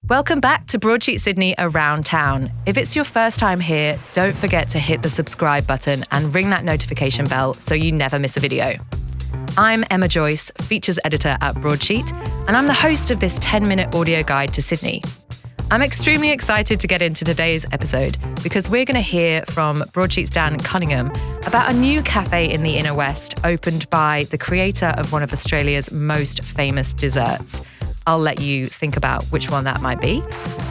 Welcome back to Broadsheet Sydney Around Town. If it's your first time here, don't forget to hit the subscribe button and ring that notification bell so you never miss a video. I'm Emma Joyce, features editor at Broadsheet, and I'm the host of this 10-minute audio guide to Sydney. I'm extremely excited to get into today's episode because we're going to hear from Broadsheet's Dan Cunningham about a new cafe in the Inner West opened by the creator of one of Australia's most famous desserts. I'll let you think about which one that might be.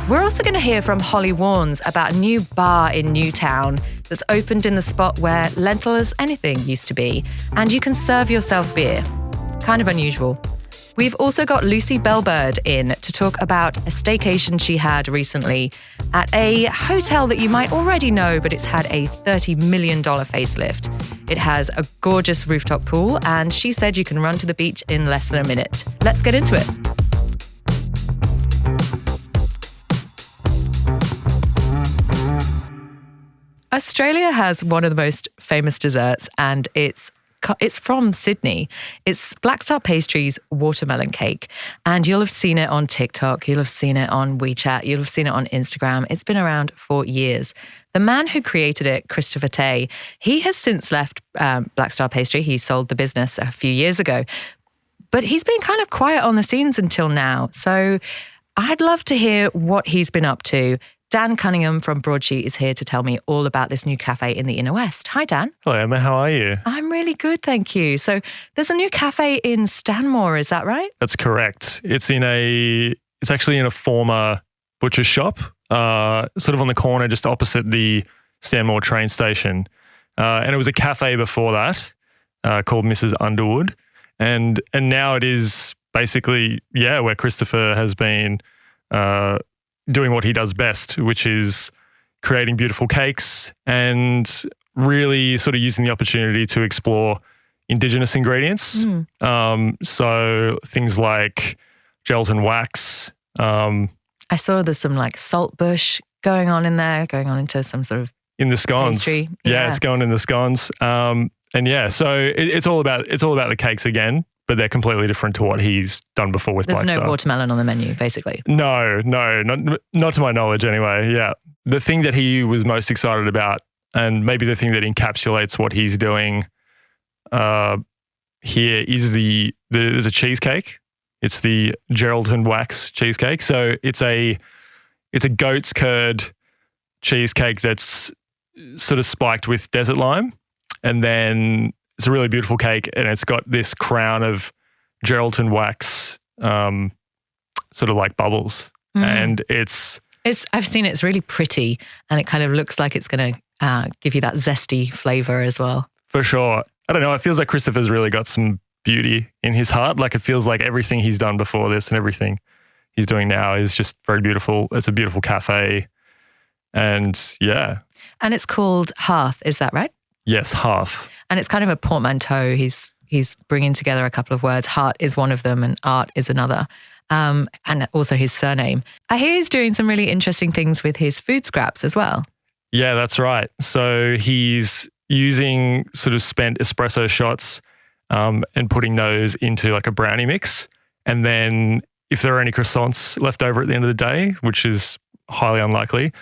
We're also going to hear from Holly Warnes about a new bar in Newtown that's opened in the spot where lentil as anything used to be, and you can serve yourself beer. Kind of unusual. We've also got Lucy Bellbird in to talk about a staycation she had recently at a hotel that you might already know, but it's had a $30 million facelift. It has a gorgeous rooftop pool, and she said you can run to the beach in less than a minute. Let's get into it. Australia has one of the most famous desserts, and it's from Sydney. It's Black Star Pastries watermelon cake, and you'll have seen it on TikTok, you'll have seen it on WeChat, you'll have seen it on Instagram. It's been around for years. The man who created it, Christopher Tay, he has since left Black Star Pastry. He sold the business a few years ago, but he's been kind of quiet on the scenes until now. So I'd love to hear what he's been up to. Dan Cunningham from Broadsheet is here to tell me all about this new cafe in the Inner West. Hi, Dan. Hello, Emma. How are you? I'm really good, thank you. So there's a new cafe in Stanmore, is that right? That's correct. It's actually in a former butcher's shop, sort of on the corner just opposite the Stanmore train station. And it was a cafe before that called Mrs. Underwood. And now it is basically, where Christopher has been doing what he does best, which is creating beautiful cakes and really sort of using the opportunity to explore Indigenous ingredients. So things like gelatin wax. I saw there's some like salt bush going on in there, going on into some sort of in the scones. Pastry. Yeah, it's going in the scones. So it's all about the cakes again, but they're completely different to what he's done before with Black Star. There's no watermelon on the menu, basically. No, not to my knowledge anyway, yeah. The thing that he was most excited about, and maybe the thing that encapsulates what he's doing here, is there's a cheesecake. It's the gelatin wax cheesecake. So it's a goat's curd cheesecake that's sort of spiked with desert lime, and then it's a really beautiful cake, and it's got this crown of gelatin wax, sort of like bubbles. And I've seen it, it's really pretty, and it kind of looks like it's going to give you that zesty flavour as well. For sure. I don't know, it feels like Christopher's really got some beauty in his heart. Like it feels like everything he's done before this and everything he's doing now is just very beautiful. It's a beautiful cafe, and yeah. And it's called Hearthe, is that right? Yes, Hearthe. And it's kind of a portmanteau. He's bringing together a couple of words. Heart is one of them and art is another. And also his surname. I hear he's doing some really interesting things with his food scraps as well. Yeah, that's right. So he's using sort of spent espresso shots and putting those into like a brownie mix. And then if there are any croissants left over at the end of the day, which is highly unlikely,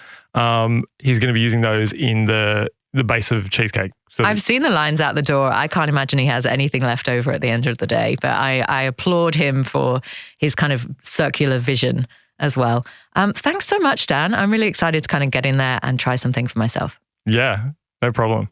he's going to be using those in the base of cheesecake. So I've seen the lines out the door. I can't imagine he has anything left over at the end of the day, but I applaud him for his kind of circular vision as well. Thanks so much, Dan. I'm really excited to kind of get in there and try something for myself. Yeah, no problem.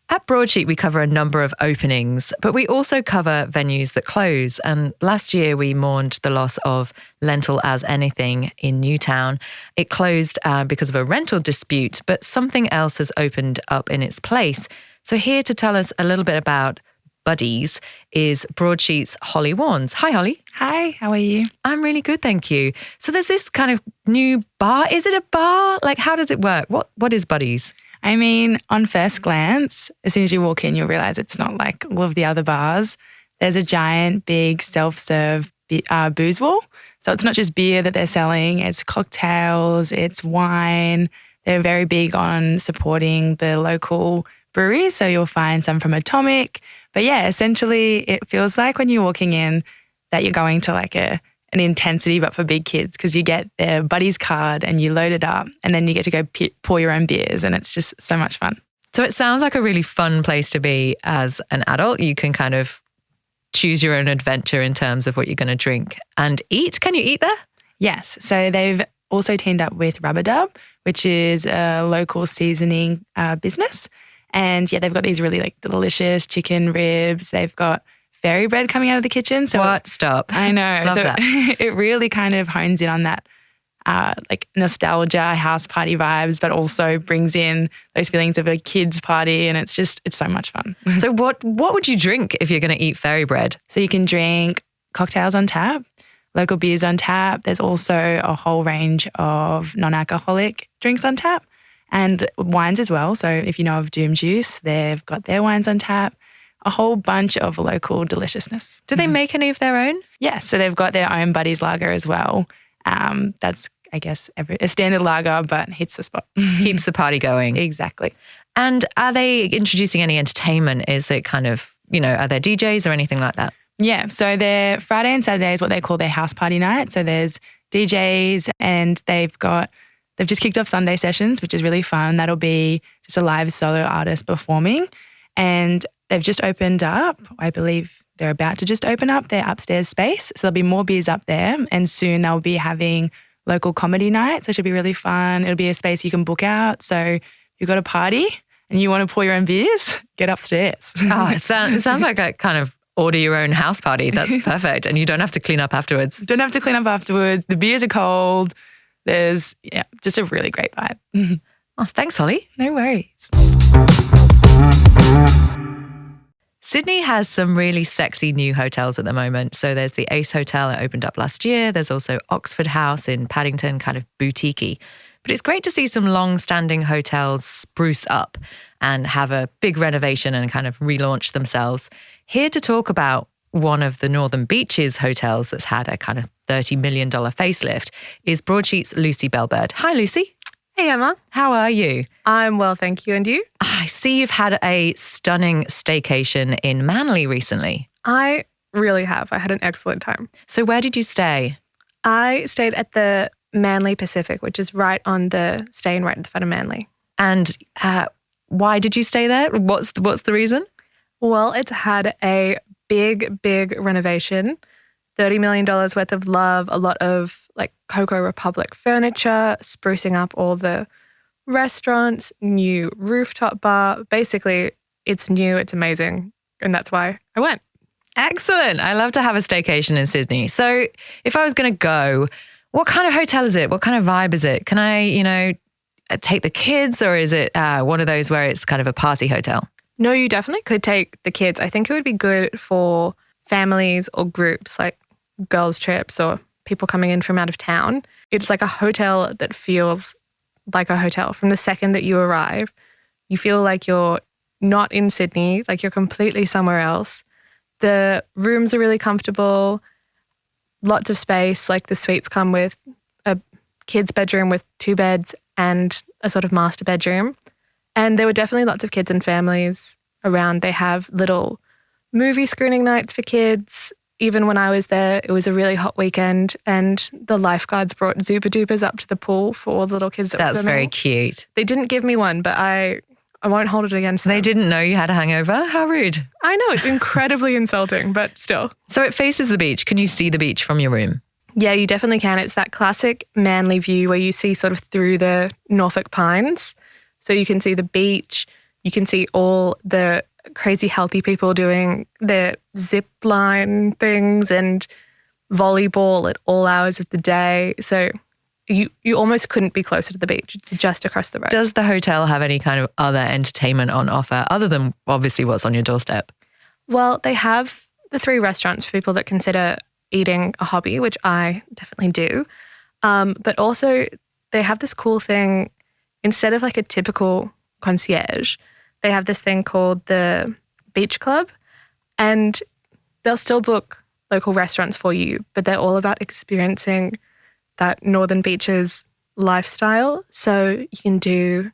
At Broadsheet, we cover a number of openings, but we also cover venues that close. And last year, we mourned the loss of Lentil as Anything in Newtown. It closed because of a rental dispute, but something else has opened up in its place. So here to tell us a little bit about Buddies is Broadsheet's Holly Warnes. Hi, Holly. Hi, how are you? I'm really good, thank you. So there's this kind of new bar. Is it a bar? Like, how does it work? What is Buddies? I mean, on first glance, as soon as you walk in, you'll realise it's not like all of the other bars. There's a giant, big self-serve booze wall. So it's not just beer that they're selling, it's cocktails, it's wine. They're very big on supporting the local breweries. So you'll find some from Atomic. But yeah, essentially it feels like when you're walking in, that you're going to like an intensity but for big kids, because you get their buddy's card and you load it up and then you get to go pour your own beers, and it's just so much fun. So it sounds like a really fun place to be as an adult. You can kind of choose your own adventure in terms of what you're going to drink and eat. Can you eat there? Yes. So they've also teamed up with Rubber, which is a local seasoning business. And yeah, they've got these really like delicious chicken ribs. They've got fairy bread coming out of the kitchen. So what? Stop. I know. Love so that. It really kind of hones in on that like nostalgia, house party vibes, but also brings in those feelings of a kid's party, and it's so much fun. So what would you drink if you're going to eat fairy bread? So you can drink cocktails on tap, local beers on tap. There's also a whole range of non-alcoholic drinks on tap and wines as well. So if you know of Doom Juice, they've got their wines on tap. A whole bunch of local deliciousness. Do they make any of their own? Yeah, so they've got their own Buddy's Lager as well. That's, I guess, a standard lager, but hits the spot. Keeps the party going. Exactly. And are they introducing any entertainment? Is it kind of, are there DJs or anything like that? Yeah, so their Friday and Saturday is what they call their house party night. So there's DJs, and they've just kicked off Sunday sessions, which is really fun. That'll be just a live solo artist performing. And they've just opened up, I believe they're about to just open up their upstairs space. So there'll be more beers up there, and soon they'll be having local comedy nights, which will be really fun. It'll be a space you can book out. So if you've got a party and you want to pour your own beers, get upstairs. Oh, it sounds like a kind of order your own house party. That's perfect. And you don't have to clean up afterwards. Don't have to clean up afterwards. The beers are cold. There's, just a really great vibe. Oh, thanks, Holly. No worries. Sydney has some really sexy new hotels at the moment. So there's the Ace Hotel that opened up last year. There's also Oxford House in Paddington, kind of boutique-y. But it's great to see some long-standing hotels spruce up and have a big renovation and kind of relaunch themselves. Here to talk about one of the Northern Beaches hotels that's had a kind of $30 million facelift is Broadsheet's Lucy Bellbird. Hi, Lucy. Hey, Emma. How are you? I'm well, thank you. And you? I see you've had a stunning staycation in Manly recently. I really have. I had an excellent time. So where did you stay? I stayed at the Manly Pacific, which is right at the front of Manly. And why did you stay there? What's the reason? Well, it's had a big renovation. $30 million worth of love, a lot of like Coco Republic furniture, sprucing up all the restaurants, new rooftop bar. Basically, it's new, it's amazing. And that's why I went. Excellent. I love to have a staycation in Sydney. So if I was going to go, what kind of hotel is it? What kind of vibe is it? Can I, take the kids, or is it one of those where it's kind of a party hotel? No, you definitely could take the kids. I think it would be good for families or groups, like girls' trips or people coming in from out of town. It's like a hotel that feels like a hotel. From the second that you arrive, you feel like you're not in Sydney, like you're completely somewhere else. The rooms are really comfortable, lots of space. Like the suites come with a kid's bedroom with 2 beds and a sort of master bedroom. And there were definitely lots of kids and families around. They have little movie screening nights for kids. Even when I was there, it was a really hot weekend, and the lifeguards brought Zupa Dupas up to the pool for all the little kids that were That's swimming. very cute. They didn't give me one, but I won't hold it against them. They didn't know you had a hangover? How rude. I know, it's incredibly insulting, but still. So it faces the beach. Can you see the beach from your room? Yeah, you definitely can. It's that classic Manly view where you see sort of through the Norfolk pines. So you can see the beach, you can see all the crazy healthy people doing their zip line things and volleyball at all hours of the day. So you almost couldn't be closer to the beach. It's just across the road. Does the hotel have any kind of other entertainment on offer other than obviously what's on your doorstep? Well, they have the 3 restaurants for people that consider eating a hobby, which I definitely do. But also they have this cool thing. Instead of like a typical concierge, they have this thing called the Beach Club, and they'll still book local restaurants for you, but they're all about experiencing that Northern Beaches lifestyle. So you can do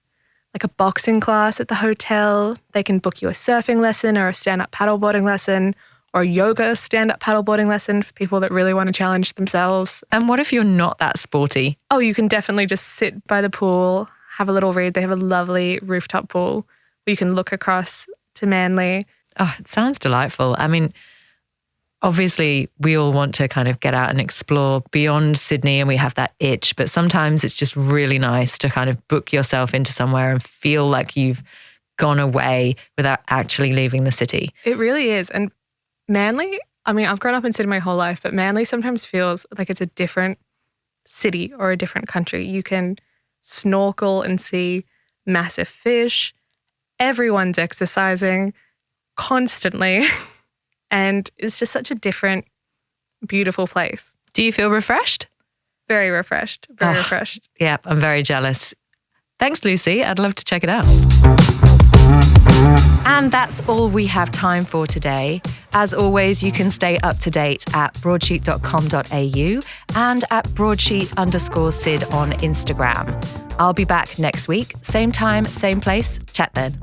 like a boxing class at the hotel. They can book you a surfing lesson or a stand-up paddleboarding lesson, or a yoga stand-up paddleboarding lesson for people that really want to challenge themselves. And what if you're not that sporty? Oh, you can definitely just sit by the pool, have a little read. They have a lovely rooftop pool where you can look across to Manly. Oh, it sounds delightful. I mean, obviously, we all want to kind of get out and explore beyond Sydney and we have that itch, but sometimes it's just really nice to kind of book yourself into somewhere and feel like you've gone away without actually leaving the city. It really is. And Manly, I mean, I've grown up in Sydney my whole life, but Manly sometimes feels like it's a different city or a different country. You can snorkel and see massive fish. Everyone's exercising constantly. And it's just such a different, beautiful place. Do you feel refreshed? Very refreshed. Very refreshed. Yeah, I'm very jealous. Thanks, Lucy. I'd love to check it out. And that's all we have time for today. As always, you can stay up to date at broadsheet.com.au and at broadsheet_Sid on Instagram. I'll be back next week. Same time, same place. Chat then.